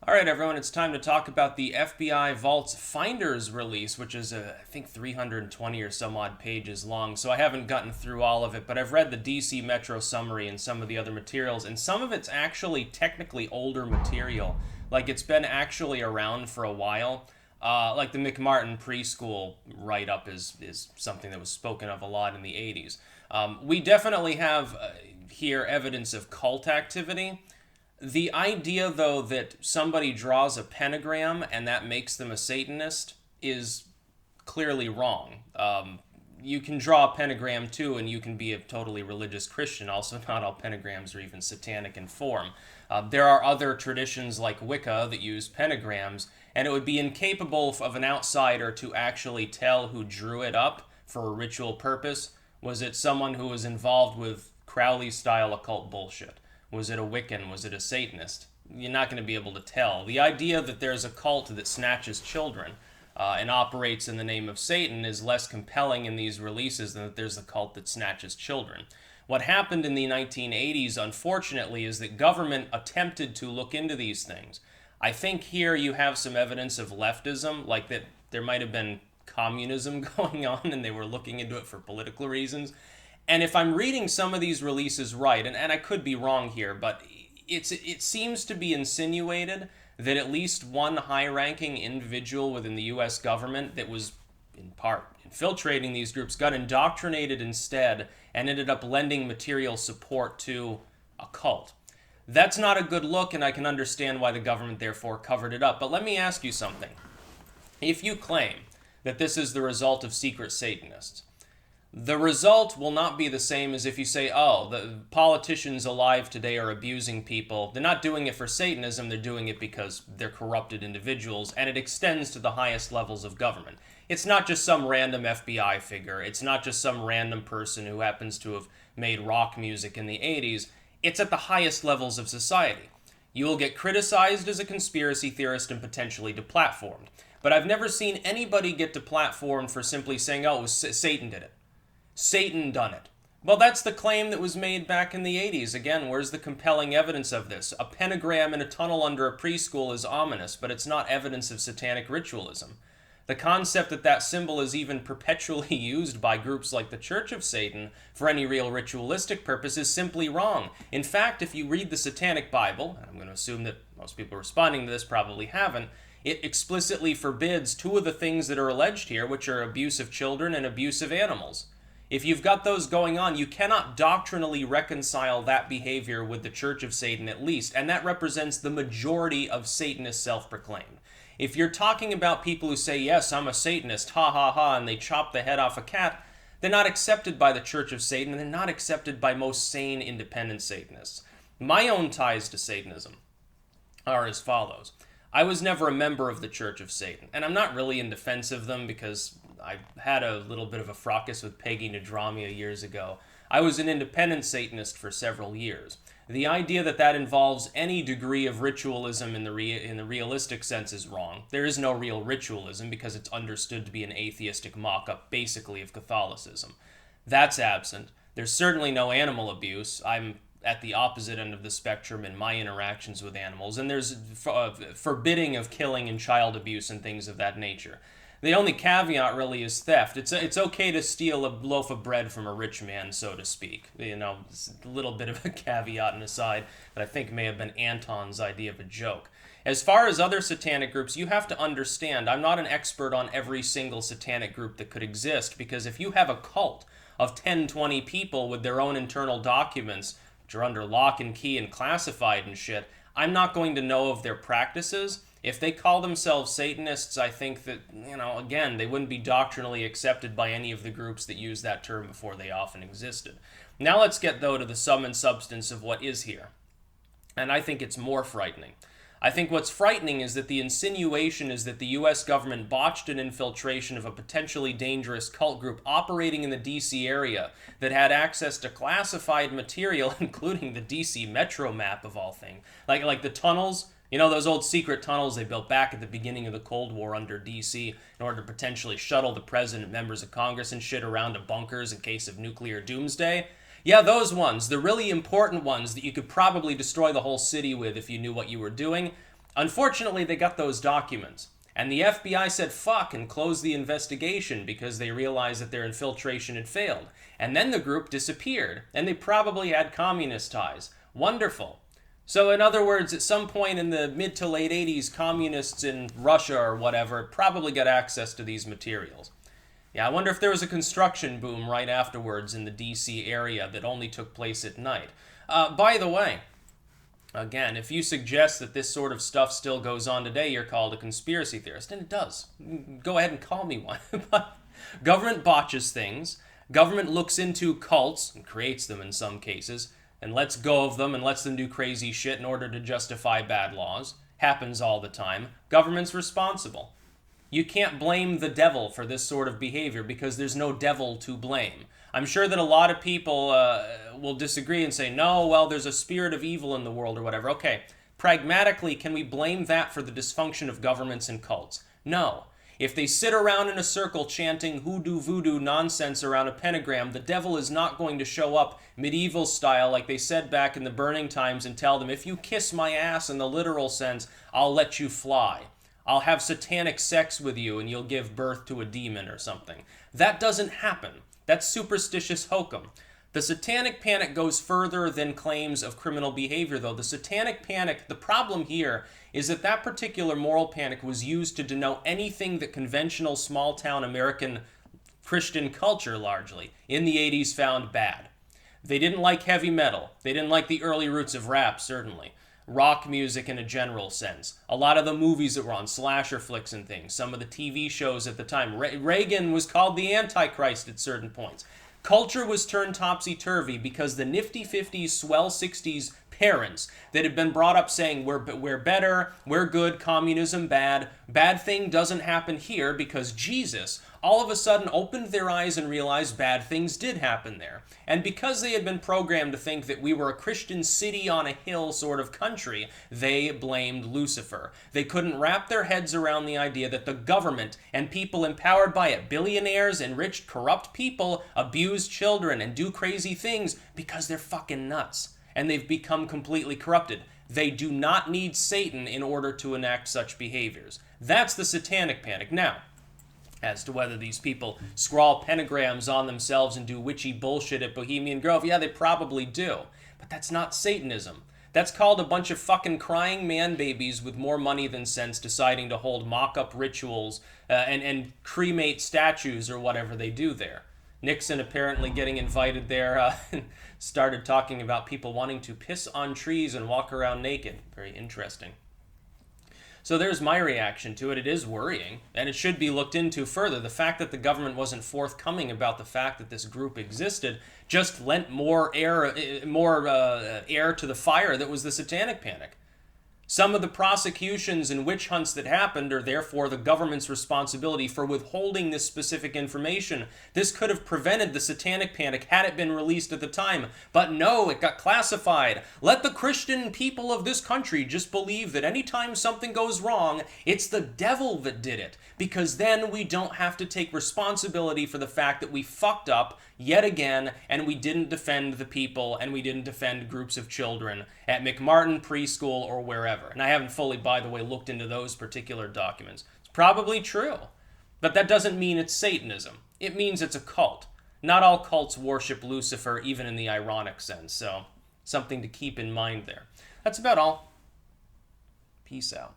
All right, everyone, it's time to talk about the FBI Vault's Finders release, which is, I think, 320 or some odd pages long. So I haven't gotten through all of it, but I've read the DC Metro summary and some of the other materials, and some of it's actually technically older material. Like, it's been actually around for a while. Like the McMartin preschool write-up is something that was spoken of a lot in the 80s. We definitely have here evidence of cult activity. The idea, though, that somebody draws a pentagram and that makes them a Satanist is clearly wrong. You can draw a pentagram too, and you can be a totally religious Christian. Also, not all pentagrams are even satanic in form. There are other traditions like Wicca that use pentagrams, and it would be incapable of an outsider to actually tell who drew it up for a ritual purpose. Was it someone who was involved with Crowley-style occult bullshit? Was it a Wiccan? Was it a Satanist? You're not going to be able to tell. The idea that there's a cult that snatches children and operates in the name of Satan is less compelling in these releases than that there's a cult that snatches children. What happened in the 1980s, unfortunately, is that government attempted to look into these things. I think here you have some evidence of leftism, like that there might have been communism going on and they were looking into it for political reasons. And if I'm reading some of these releases right, and I could be wrong here, but it seems to be insinuated that at least one high-ranking individual within the U.S. government that was, in part, infiltrating these groups got indoctrinated instead and ended up lending material support to a cult. That's not a good look, and I can understand why the government therefore covered it up. But let me ask you something. If you claim that this is the result of secret Satanists, the result will not be the same as if you say, oh, the politicians alive today are abusing people. They're not doing it for Satanism, they're doing it because they're corrupted individuals, and it extends to the highest levels of government. It's not just some random FBI figure. It's not just some random person who happens to have made rock music in the 80s. It's at the highest levels of society. You will get criticized as a conspiracy theorist and potentially deplatformed. But I've never seen anybody get deplatformed for simply saying, oh, it was Satan did it. Satan done it. Well, that's the claim that was made back in the 80s. Again, where's the compelling evidence of this? A pentagram in a tunnel under a preschool is ominous, but it's not evidence of satanic ritualism. The concept that that symbol is even perpetually used by groups like the Church of Satan for any real ritualistic purpose is simply wrong. In fact, if you read the Satanic Bible, and I'm going to assume that most people responding to this probably haven't, it explicitly forbids two of the things that are alleged here, which are abuse of children and abuse of animals. If you've got those going on, you cannot doctrinally reconcile that behavior with the Church of Satan at least, and that represents the majority of Satanists self-proclaimed. If you're talking about people who say, yes, I'm a Satanist, ha ha ha, and they chop the head off a cat, they're not accepted by the Church of Satan, and they're not accepted by most sane independent Satanists. My own ties to Satanism are as follows. I was never a member of the Church of Satan, and I'm not really in defense of them because I had a little bit of a fracas with Peggy Nadramia years ago. I was an independent Satanist for several years. The idea that that involves any degree of ritualism in the realistic sense is wrong. There is no real ritualism because it's understood to be an atheistic mock-up basically of Catholicism. That's absent. There's certainly no animal abuse. I'm at the opposite end of the spectrum in my interactions with animals, and there's forbidding of killing and child abuse and things of that nature. The only caveat really is theft. It's okay to steal a loaf of bread from a rich man, so to speak. You know, it's a little bit of a caveat and aside that I think may have been Anton's idea of a joke. As far as other satanic groups, you have to understand, I'm not an expert on every single satanic group that could exist, because if you have a cult of 10, 20 people with their own internal documents, which are under lock and key and classified and shit, I'm not going to know of their practices. If they call themselves Satanists, I think that, again, they wouldn't be doctrinally accepted by any of the groups that use that term before they often existed. Now let's get, though, to the sum and substance of what is here. And I think it's more frightening. I think what's frightening is that the insinuation is that the U.S. government botched an infiltration of a potentially dangerous cult group operating in the D.C. area that had access to classified material, including the D.C. Metro map of all things. Like the tunnels, those old secret tunnels they built back at the beginning of the Cold War under D.C. in order to potentially shuttle the president, members of Congress, and shit around to bunkers in case of nuclear doomsday. Yeah, those ones, the really important ones that you could probably destroy the whole city with if you knew what you were doing, Unfortunately, they got those documents. And the FBI said fuck and closed the investigation because they realized that their infiltration had failed. And then the group disappeared, and they probably had communist ties. Wonderful. So in other words, at some point in the mid to late 80s, communists in Russia or whatever probably got access to these materials. Yeah, I wonder if there was a construction boom right afterwards in the DC area that only took place at night. By the way, again, if you suggest that this sort of stuff still goes on today, you're called a conspiracy theorist, and it does. Go ahead and call me one. But government botches things. Government looks into cults and creates them in some cases, and lets go of them and lets them do crazy shit in order to justify bad laws. Happens all the time. Government's responsible. You can't blame the devil for this sort of behavior because there's no devil to blame. I'm sure that a lot of people will disagree and say, no, well, there's a spirit of evil in the world or whatever. Okay, pragmatically, can we blame that for the dysfunction of governments and cults? No. If they sit around in a circle chanting hoodoo voodoo nonsense around a pentagram, the devil is not going to show up medieval style like they said back in the burning times and tell them, if you kiss my ass in the literal sense, I'll let you fly. I'll have satanic sex with you and you'll give birth to a demon or something. That doesn't happen. That's superstitious hokum. The Satanic Panic goes further than claims of criminal behavior, though. The Satanic Panic, the problem here is that that particular moral panic was used to denote anything that conventional small-town American Christian culture, largely, in the 80s found bad. They didn't like heavy metal. They didn't like the early roots of rap, certainly. Rock music in a general sense. A lot of the movies that were on, slasher flicks and things. Some of the TV shows at the time. Reagan was called the Antichrist at certain points. Culture was turned topsy-turvy because the nifty 50s, swell 60s parents that had been brought up saying, we're better, we're good, communism bad, bad thing doesn't happen here because Jesus all of a sudden opened their eyes and realized bad things did happen there. And because they had been programmed to think that we were a Christian city on a hill sort of country, they blamed Lucifer. They couldn't wrap their heads around the idea that the government and people empowered by it, billionaires, enriched, corrupt people, abuse children and do crazy things because they're fucking nuts. And they've become completely corrupted. They do not need Satan in order to enact such behaviors. That's the Satanic Panic. Now, as to whether these people scrawl pentagrams on themselves and do witchy bullshit at Bohemian Grove, yeah, they probably do. But that's not Satanism. That's called a bunch of fucking crying man-babies with more money than sense deciding to hold mock-up rituals and cremate statues or whatever they do there. Nixon apparently getting invited there started talking about people wanting to piss on trees and walk around naked. Very interesting. So there's my reaction to it. It is worrying, and it should be looked into further. The fact that the government wasn't forthcoming about the fact that this group existed just lent more air to the fire that was the Satanic Panic. Some of the prosecutions and witch hunts that happened are therefore the government's responsibility for withholding this specific information. This could have prevented the Satanic Panic had it been released at the time. But no, it got classified. Let the Christian people of this country just believe that anytime something goes wrong, it's the devil that did it. Because then we don't have to take responsibility for the fact that we fucked up yet again, and we didn't defend the people, and we didn't defend groups of children at McMartin Preschool or wherever. And I haven't fully, by the way, looked into those particular documents. It's probably true, but that doesn't mean it's Satanism. It means it's a cult. Not all cults worship Lucifer, even in the ironic sense, so something to keep in mind there. That's about all. Peace out.